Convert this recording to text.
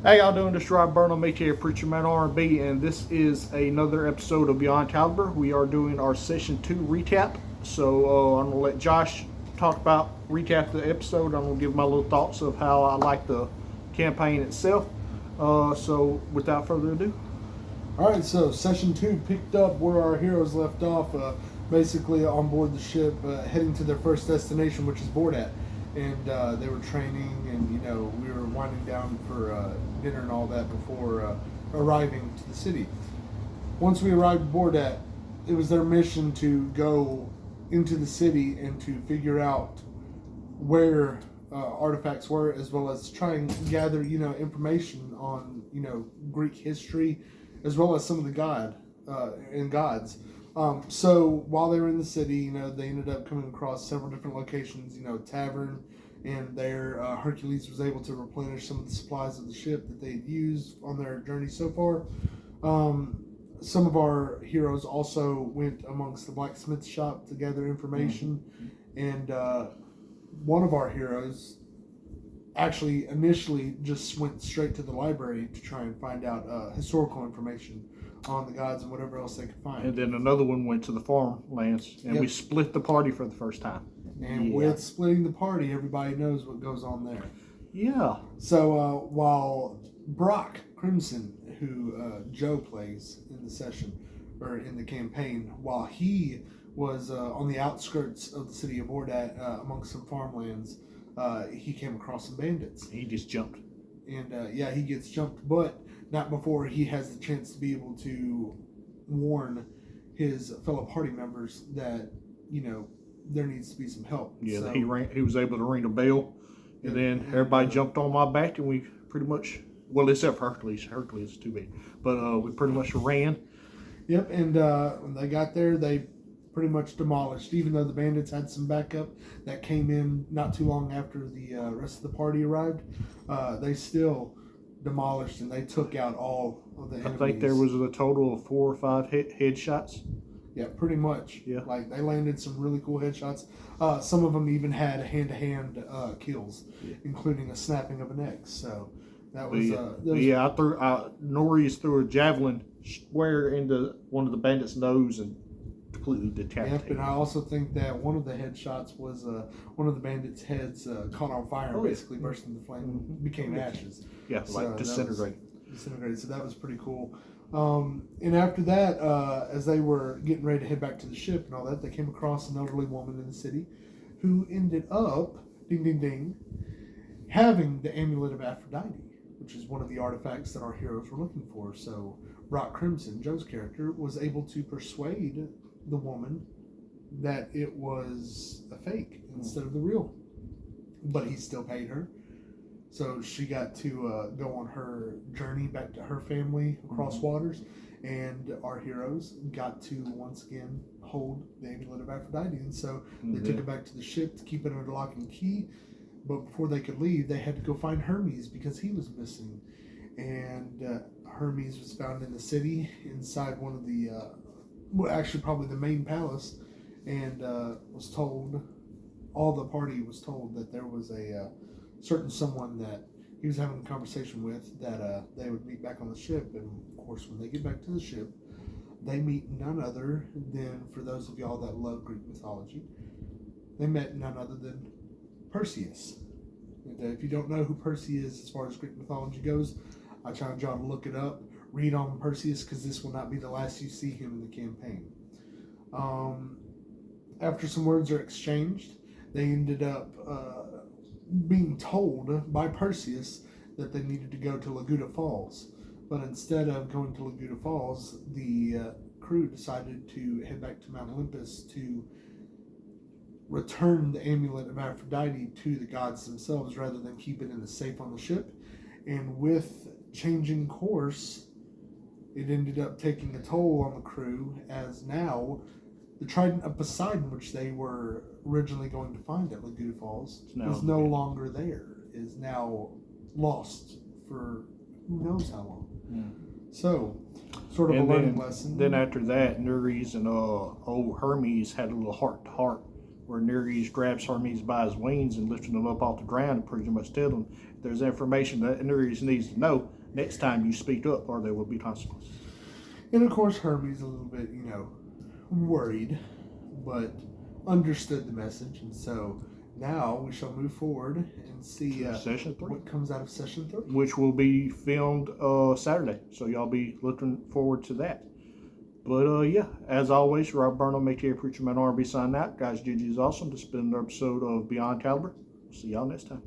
How y'all doing? This is Rob Burnham, aka Preacher Man R&B, and this is another episode of Beyond Calibur. We are doing our Session 2 recap. So I'm going to let Josh recap the episode. I'm going to give my little thoughts of how I like the campaign itself. So without further ado. Alright, so Session 2 picked up where our heroes left off, basically on board the ship, heading to their first destination, which is Bordat. And they were training, and we were winding down for dinner and all that before arriving to the city. Once we arrived at Bordat, it was their mission to go into the city and to figure out where artifacts were, as well as try and gather information on Greek history, as well as some of the gods. So while they were in the city, they ended up coming across several different locations, tavern, and there Hercules was able to replenish some of the supplies of the ship that they had used on their journey so far. Some of our heroes also went amongst the blacksmith shop to gather information, and one of our heroes actually initially just went straight to the library to try and find out historical information on the gods and whatever else they could find. And then another one went to the farmlands, and we split the party for the first time. And with splitting the party, everybody knows what goes on there. Yeah. So while Brock Crimson, who Joe plays in the session, or in the campaign, while he was on the outskirts of the city of Bordat amongst some farmlands, he came across some bandits. He just jumped. And he gets jumped, but not before he has the chance to be able to warn his fellow party members that, there needs to be some help. Yeah, so, he was able to ring a bell, and then everybody jumped on my back, and we pretty much, well, except for Hercules. Hercules is too big. But we pretty much ran. Yep, and when they got there, they pretty much demolished, even though the bandits had some backup that came in not too long after the rest of the party arrived. They still demolished, and they took out all of the enemies. I think there was a total of 4 or 5 headshots. Yeah, pretty much. Yeah. Like, they landed some really cool headshots. Some of them even had hand-to-hand kills, including a snapping of a neck. So that was... Norris threw a javelin square into one of the bandits' nose and completely decapitated. Yep, and I also think that one of the headshots was one of the bandits' heads caught on fire, and basically burst into flame and became ashes. Yeah, so disintegrated. Disintegrated, so that was pretty cool. And after that, as they were getting ready to head back to the ship and all that, they came across an elderly woman in the city who ended up, ding, ding, ding, having the amulet of Aphrodite, which is one of the artifacts that our heroes were looking for. So Brock Crimson, Joe's character, was able to persuade the woman that it was a fake instead of the real. But he still paid her. So she got to go on her journey back to her family across waters, and our heroes got to once again hold the amulet of Aphrodite. And so they took it back to the ship to keep it under lock and key. But before they could leave, they had to go find Hermes because he was missing. And Hermes was found in the city inside one of the, actually probably the main palace, and was told, all the party was told that there was a certain someone that he was having a conversation with that they would meet back on the ship. And of course, when they get back to the ship, they meet none other than, for those of y'all that love Greek mythology, they met none other than Perseus. And if you don't know who Perseus is as far as Greek mythology goes, I challenge y'all to look it up, read on Perseus, because this will not be the last you see him in the campaign. After some words are exchanged, they ended up being told by Perseus that they needed to go to Laguda Falls. But instead of going to Laguda Falls, the crew decided to head back to Mount Olympus to return the amulet of Aphrodite to the gods themselves rather than keep it in the safe on the ship. And with changing course, it ended up taking a toll on the crew, as now the Trident of Poseidon, which they were originally going to find at Laguda Falls, is no longer there, is now lost for who knows how long. So, sort of a learning lesson. Then after that, Nereus and old Hermes had a little heart-to-heart, where Nereus grabs Hermes by his wings and lifting him up off the ground and pretty much tells him if there's information that Nereus needs to know, next time you speak up, or there will be consequences. And of course, Hermes a little bit, worried, but understood the message. And so now we shall move forward and see Session 3. what comes out of Session 3. Which will be filmed Saturday. So y'all be looking forward to that. But yeah, as always, Rob Burnham, aka Preacher Man R&B, signing out. Guys, GG is awesome. This has been another episode of Beyond Calibur. See y'all next time.